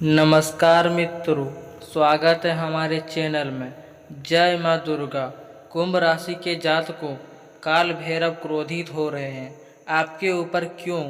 नमस्कार मित्रों, स्वागत है हमारे चैनल में। जय माँ दुर्गा। कुंभ राशि के जातकों, काल भैरव क्रोधित हो रहे हैं आपके ऊपर। क्यों?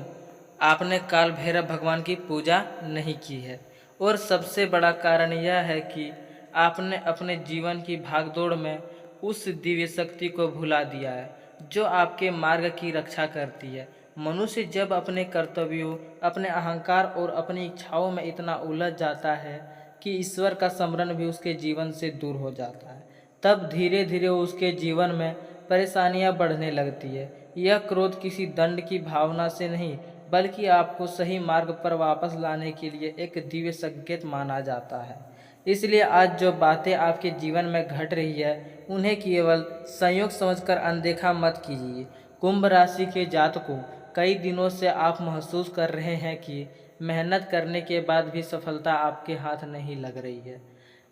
आपने काल भैरव भगवान की पूजा नहीं की है। और सबसे बड़ा कारण यह है कि आपने अपने जीवन की भागदौड़ में उस दिव्य शक्ति को भुला दिया है जो आपके मार्ग की रक्षा करती है। मनुष्य जब अपने कर्तव्यों, अपने अहंकार और अपनी इच्छाओं में इतना उलझ जाता है कि ईश्वर का स्मरण भी उसके जीवन से दूर हो जाता है, तब धीरे धीरे उसके जीवन में परेशानियां बढ़ने लगती है। यह क्रोध किसी दंड की भावना से नहीं, बल्कि आपको सही मार्ग पर वापस लाने के लिए एक दिव्य संकेत माना जाता है। इसलिए आज जो बातें आपके जीवन में घट रही है, उन्हें केवल संयोग समझकर अनदेखा मत कीजिए। कुंभ राशि के जातकों, कई दिनों से आप महसूस कर रहे हैं कि मेहनत करने के बाद भी सफलता आपके हाथ नहीं लग रही है।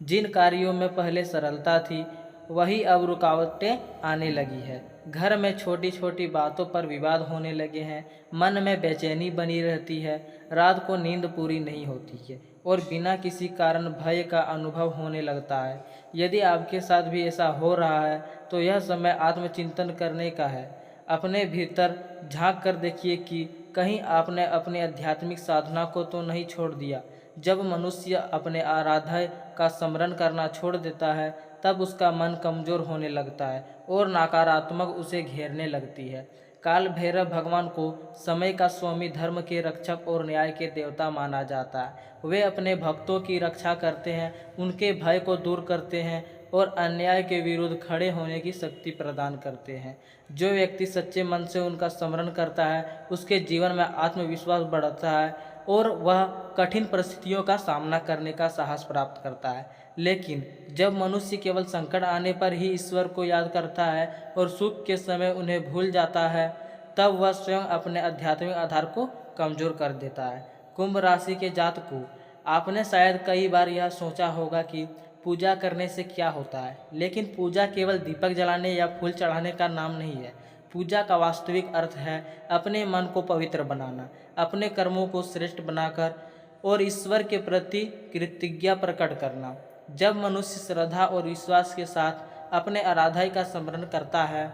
जिन कार्यों में पहले सरलता थी, वही अब रुकावटें आने लगी है। घर में छोटी छोटी बातों पर विवाद होने लगे हैं, मन में बेचैनी बनी रहती है, रात को नींद पूरी नहीं होती है और बिना किसी कारण भय का अनुभव होने लगता है। यदि आपके साथ भी ऐसा हो रहा है, तो यह समय आत्मचिंतन करने का है। अपने भीतर झांक कर देखिए कि कहीं आपने अपनी आध्यात्मिक साधना को तो नहीं छोड़ दिया। जब मनुष्य अपने आराध्य का स्मरण करना छोड़ देता है, तब उसका मन कमजोर होने लगता है और नकारात्मक उसे घेरने लगती है। काल भैरव भगवान को समय का स्वामी, धर्म के रक्षक और न्याय के देवता माना जाता है। वे अपने भक्तों की रक्षा करते हैं, उनके भय को दूर करते हैं और अन्याय के विरुद्ध खड़े होने की शक्ति प्रदान करते हैं। जो व्यक्ति सच्चे मन से उनका स्मरण करता है, उसके जीवन में आत्मविश्वास बढ़ता है और वह कठिन परिस्थितियों का सामना करने का साहस प्राप्त करता है। लेकिन जब मनुष्य केवल संकट आने पर ही ईश्वर को याद करता है और सुख के समय उन्हें भूल जाता है, तब वह स्वयं अपने आध्यात्मिक आधार को कमजोर कर देता है। कुंभ राशि के जातकों, आपने शायद कई बार यह सोचा होगा कि पूजा करने से क्या होता है, लेकिन पूजा केवल दीपक जलाने या फूल चढ़ाने का नाम नहीं है। पूजा का वास्तविक अर्थ है अपने मन को पवित्र बनाना, अपने कर्मों को श्रेष्ठ बनाकर और ईश्वर के प्रति कृतज्ञता प्रकट करना। जब मनुष्य श्रद्धा और विश्वास के साथ अपने आराध्य का स्मरण करता है,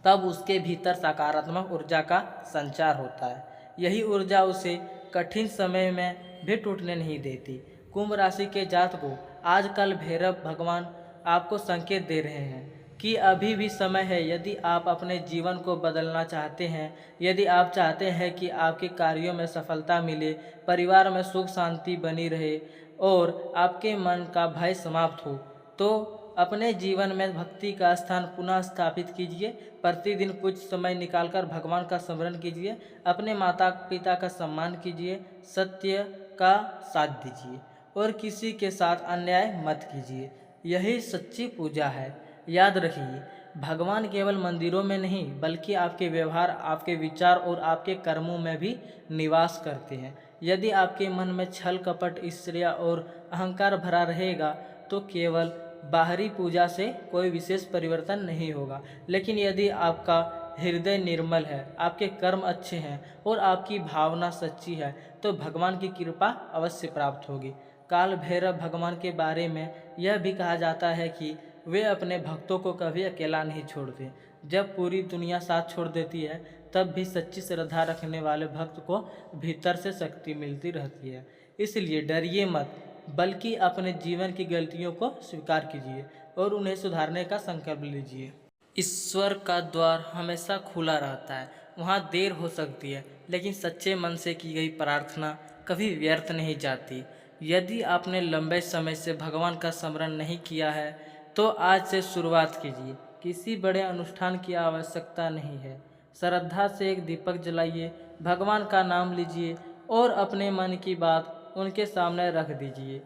तब उसके भीतर सकारात्मक ऊर्जा का संचार होता है। यही ऊर्जा उसे कठिन समय में भी टूटने नहीं देती। कुंभ राशि के जातकों, आजकल भैरव भगवान आपको संकेत दे रहे हैं कि अभी भी समय है। यदि आप अपने जीवन को बदलना चाहते हैं, यदि आप चाहते हैं कि आपके कार्यों में सफलता मिले, परिवार में सुख शांति बनी रहे और आपके मन का भय समाप्त हो, तो अपने जीवन में भक्ति का स्थान पुनः स्थापित कीजिए। प्रतिदिन कुछ समय निकालकर भगवान का स्मरण कीजिए, अपने माता पिता का सम्मान कीजिए, सत्य का साथ दीजिए और किसी के साथ अन्याय मत कीजिए। यही सच्ची पूजा है। याद रखिए, भगवान केवल मंदिरों में नहीं, बल्कि आपके व्यवहार, आपके विचार और आपके कर्मों में भी निवास करते हैं। यदि आपके मन में छल कपट, ईर्ष्या और अहंकार भरा रहेगा, तो केवल बाहरी पूजा से कोई विशेष परिवर्तन नहीं होगा। लेकिन यदि आपका हृदय निर्मल है, आपके कर्म अच्छे हैं और आपकी भावना सच्ची है, तो भगवान की कृपा अवश्य प्राप्त होगी। काल भैरव भगवान के बारे में यह भी कहा जाता है कि वे अपने भक्तों को कभी अकेला नहीं छोड़ते। जब पूरी दुनिया साथ छोड़ देती है, तब भी सच्ची श्रद्धा रखने वाले भक्त को भीतर से शक्ति मिलती रहती है। इसलिए डरिए मत, बल्कि अपने जीवन की गलतियों को स्वीकार कीजिए और उन्हें सुधारने का संकल्प लीजिए। ईश्वर का द्वार हमेशा खुला रहता है। वहाँ देर हो सकती है, लेकिन सच्चे मन से की गई प्रार्थना कभी व्यर्थ नहीं जाती। यदि आपने लंबे समय से भगवान का स्मरण नहीं किया है, तो आज से शुरुआत कीजिए। किसी बड़े अनुष्ठान की आवश्यकता नहीं है। श्रद्धा से एक दीपक जलाइए, भगवान का नाम लीजिए और अपने मन की बात उनके सामने रख दीजिए।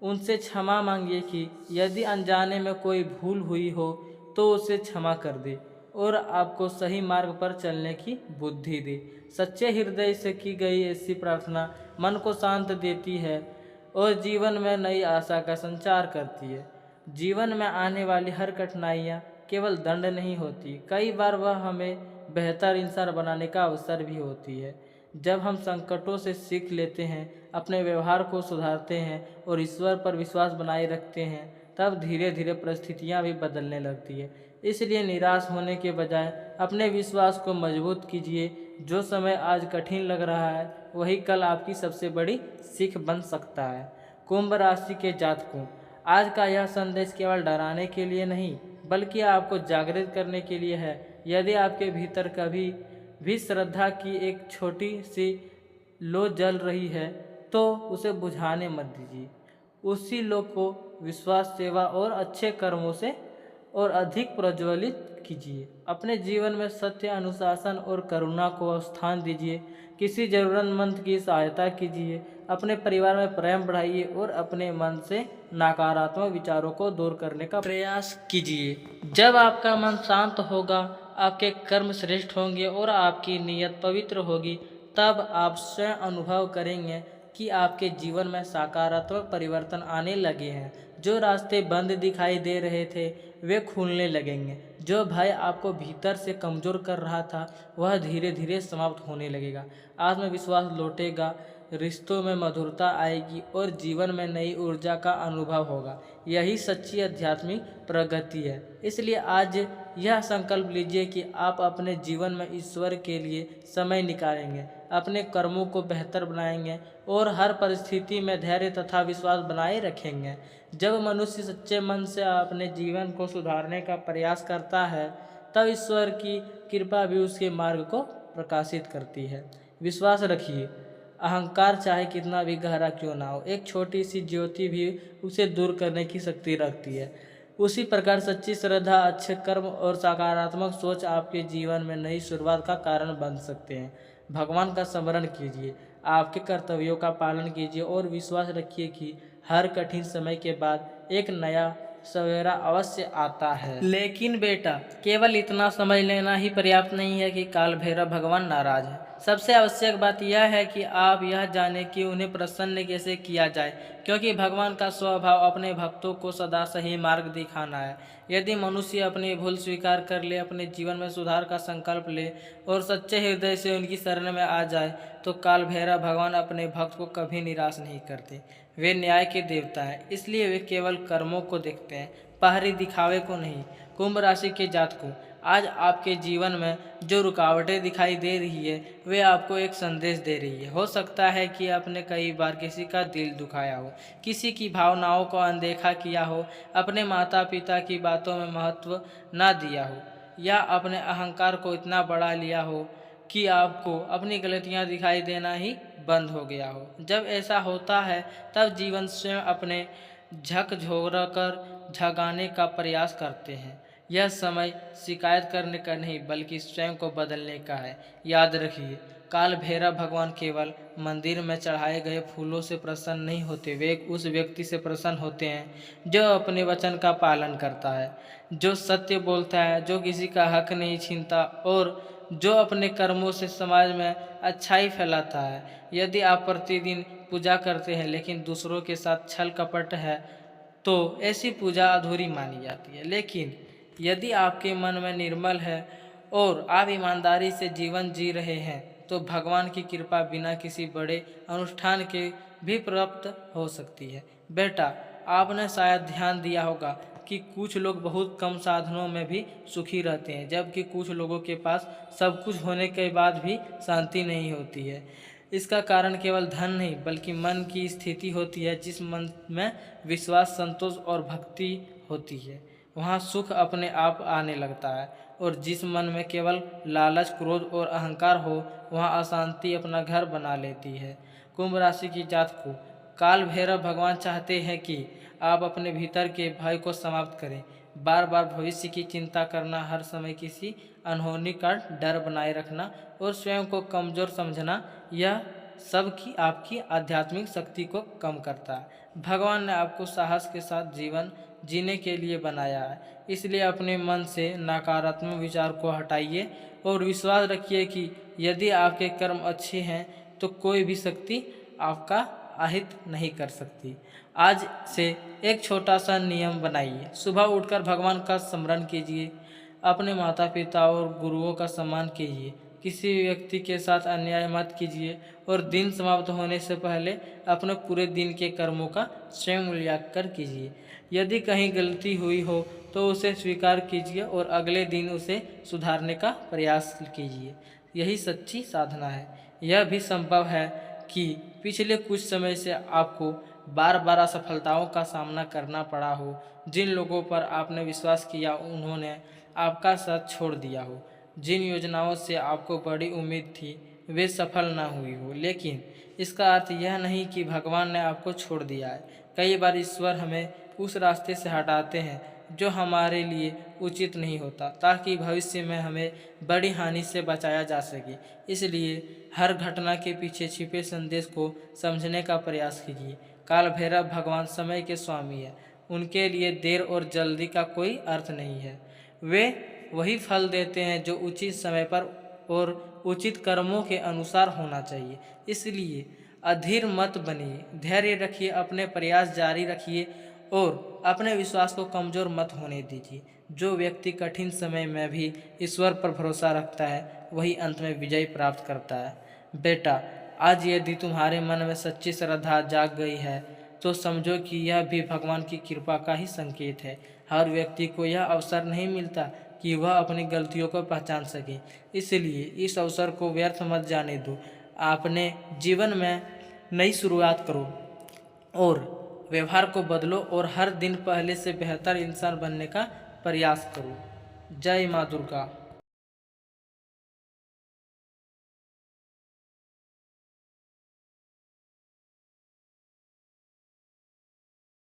उनसे क्षमा मांगिए कि यदि अनजाने में कोई भूल हुई हो, तो उसे क्षमा कर दे और आपको सही मार्ग पर चलने की बुद्धि दे। सच्चे हृदय से की गई ऐसी प्रार्थना मन को शांत देती है और जीवन में नई आशा का संचार करती है। जीवन में आने वाली हर कठिनाइयाँ केवल दंड नहीं होती, कई बार वह हमें बेहतर इंसान बनाने का अवसर भी होती है। जब हम संकटों से सीख लेते हैं, अपने व्यवहार को सुधारते हैं और ईश्वर पर विश्वास बनाए रखते हैं, तब धीरे धीरे परिस्थितियाँ भी बदलने लगती है। इसलिए निराश होने के बजाय अपने विश्वास को मजबूत कीजिए। जो समय आज कठिन लग रहा है, वही कल आपकी सबसे बड़ी सीख बन सकता है। कुंभ राशि के जातकों, आज का यह संदेश केवल डराने के लिए नहीं, बल्कि आपको जागृत करने के लिए है। यदि आपके भीतर कभी भी श्रद्धा की एक छोटी सी लो जल रही है, तो उसे बुझाने मत दीजिए। उसी लो को विश्वास, सेवा और अच्छे कर्मों से और अधिक प्रज्वलित कीजिए। अपने जीवन में सत्य, अनुशासन और करुणा को स्थान दीजिए। किसी जरूरतमंद की सहायता कीजिए। अपने परिवार में प्रेम बढ़ाइए और अपने मन से नकारात्मक विचारों को दूर करने का प्रयास कीजिए। जब आपका मन शांत होगा, आपके कर्म श्रेष्ठ होंगे और आपकी नीयत पवित्र होगी, तब आप स्वयं अनुभव करेंगे कि आपके जीवन में सकारात्मक परिवर्तन आने लगे हैं। जो रास्ते बंद दिखाई दे रहे थे, वे खुलने लगेंगे। जो भय आपको भीतर से कमज़ोर कर रहा था, वह धीरे धीरे समाप्त होने लगेगा। आत्मविश्वास लौटेगा, रिश्तों में मधुरता आएगी और जीवन में नई ऊर्जा का अनुभव होगा। यही सच्ची आध्यात्मिक प्रगति है। इसलिए आज यह संकल्प लीजिए कि आप अपने जीवन में ईश्वर के लिए समय निकालेंगे, अपने कर्मों को बेहतर बनाएंगे और हर परिस्थिति में धैर्य तथा विश्वास बनाए रखेंगे। जब मनुष्य सच्चे मन से अपने जीवन को सुधारने का प्रयास करता है, तब ईश्वर की कृपा भी उसके मार्ग को प्रकाशित करती है। विश्वास रखिए, अहंकार चाहे कितना भी गहरा क्यों ना हो, एक छोटी सी ज्योति भी उसे दूर करने की शक्ति रखती है। उसी प्रकार सच्ची श्रद्धा, अच्छे कर्म और सकारात्मक सोच आपके जीवन में नई शुरुआत का कारण बन सकते हैं। भगवान का स्मरण कीजिए, आपके कर्तव्यों का पालन कीजिए और विश्वास रखिए कि हर कठिन समय के बाद एक नया सवेरा अवश्य आता है। लेकिन बेटा, केवल इतना समझ लेना ही पर्याप्त नहीं है कि काल भैरव भगवान नाराज है। सबसे आवश्यक बात यह है कि आप यह जानें कि उन्हें प्रसन्न कैसे किया जाए, क्योंकि भगवान का स्वभाव अपने भक्तों को सदा सही मार्ग दिखाना है। यदि मनुष्य अपनी भूल स्वीकार कर ले, अपने जीवन में सुधार का संकल्प ले और सच्चे हृदय से उनकी शरण में आ जाए, तो काल भैरव भगवान अपने भक्त को कभी निराश नहीं करते। वे न्याय के देवता हैं, इसलिए वे केवल कर्मों को देखते हैं, बाहरी दिखावे को नहीं। कुंभ राशि के जातकों, आज आपके जीवन में जो रुकावटें दिखाई दे रही है, वे आपको एक संदेश दे रही है। हो सकता है कि आपने कई बार किसी का दिल दुखाया हो, किसी की भावनाओं को अनदेखा किया हो, अपने माता पिता की बातों में महत्व ना दिया हो, या अपने अहंकार को इतना बढ़ा लिया हो कि आपको अपनी गलतियां दिखाई देना ही बंद हो गया हो। जब ऐसा होता है, तब जीवन स्वयं अपने झकझोर कर झगाने का प्रयास करते हैं। यह समय शिकायत करने का नहीं, बल्कि स्वयं को बदलने का है। याद रखिए, काल भैरव भगवान केवल मंदिर में चढ़ाए गए फूलों से प्रसन्न नहीं होते, वे उस व्यक्ति से प्रसन्न होते हैं जो अपने वचन का पालन करता है, जो सत्य बोलता है, जो किसी का हक नहीं छीनता और जो अपने कर्मों से समाज में अच्छाई फैलाता है। यदि आप प्रतिदिन पूजा करते हैं लेकिन दूसरों के साथ छल कपट है, तो ऐसी पूजा अधूरी मानी जाती है। लेकिन यदि आपके मन में निर्मल है और आप ईमानदारी से जीवन जी रहे हैं, तो भगवान की कृपा बिना किसी बड़े अनुष्ठान के भी प्राप्त हो सकती है। बेटा, आपने शायद ध्यान दिया होगा कि कुछ लोग बहुत कम साधनों में भी सुखी रहते हैं, जबकि कुछ लोगों के पास सब कुछ होने के बाद भी शांति नहीं होती है। इसका कारण केवल धन नहीं, बल्कि मन की स्थिति होती है। जिस मन में विश्वास, संतोष और भक्ति होती है, वहाँ सुख अपने आप आने लगता है, और जिस मन में केवल लालच, क्रोध और अहंकार हो, वहाँ अशांति अपना घर बना लेती है। कुंभ राशि की जातकों, काल भैरव भगवान चाहते हैं कि आप अपने भीतर के भय को समाप्त करें। बार बार भविष्य की चिंता करना, हर समय किसी अनहोनी का डर बनाए रखना और स्वयं को कमज़ोर समझना, यह सब की आपकी आध्यात्मिक शक्ति को कम करता है। भगवान ने आपको साहस के साथ जीवन जीने के लिए बनाया है, इसलिए अपने मन से नकारात्मक विचार को हटाइए और विश्वास रखिए कि यदि आपके कर्म अच्छे हैं, तो कोई भी शक्ति आपका अहित नहीं कर सकती। आज से एक छोटा सा नियम बनाइए, सुबह उठकर भगवान का स्मरण कीजिए, अपने माता पिता और गुरुओं का सम्मान कीजिए, किसी व्यक्ति के साथ अन्याय मत कीजिए और दिन समाप्त होने से पहले अपने पूरे दिन के कर्मों का स्वयं मूल्यांकन कीजिए। यदि कहीं गलती हुई हो तो उसे स्वीकार कीजिए और अगले दिन उसे सुधारने का प्रयास कीजिए। यही सच्ची साधना है। यह भी संभव है कि पिछले कुछ समय से आपको बार बार असफलताओं का सामना करना पड़ा हो। जिन लोगों पर आपने विश्वास किया उन्होंने आपका साथ छोड़ दिया हो। जिन योजनाओं से आपको बड़ी उम्मीद थी वे सफल ना हुई हो। लेकिन इसका अर्थ यह नहीं कि भगवान ने आपको छोड़ दिया है। कई बार ईश्वर हमें उस रास्ते से हटाते हैं जो हमारे लिए उचित नहीं होता, ताकि भविष्य में हमें बड़ी हानि से बचाया जा सके। इसलिए हर घटना के पीछे छिपे संदेश को समझने का प्रयास कीजिए। काल भैरव भगवान समय के स्वामी है। उनके लिए देर और जल्दी का कोई अर्थ नहीं है। वे वही फल देते हैं जो उचित समय पर और उचित कर्मों के अनुसार होना चाहिए। इसलिए अधीर मत बनिए, धैर्य रखिए, अपने प्रयास जारी रखिए और अपने विश्वास को कमज़ोर मत होने दीजिए। जो व्यक्ति कठिन समय में भी ईश्वर पर भरोसा रखता है वही अंत में विजय प्राप्त करता है। बेटा, आज यदि तुम्हारे मन में सच्ची श्रद्धा जाग गई है तो समझो कि यह भी भगवान की कृपा का ही संकेत है। हर व्यक्ति को यह अवसर नहीं मिलता कि वह अपनी गलतियों को पहचान सके। इसलिए इस अवसर को व्यर्थ मत जाने दो। अपने जीवन में नई शुरुआत करो और व्यवहार को बदलो और हर दिन पहले से बेहतर इंसान बनने का प्रयास करो। जय माँ दुर्गा।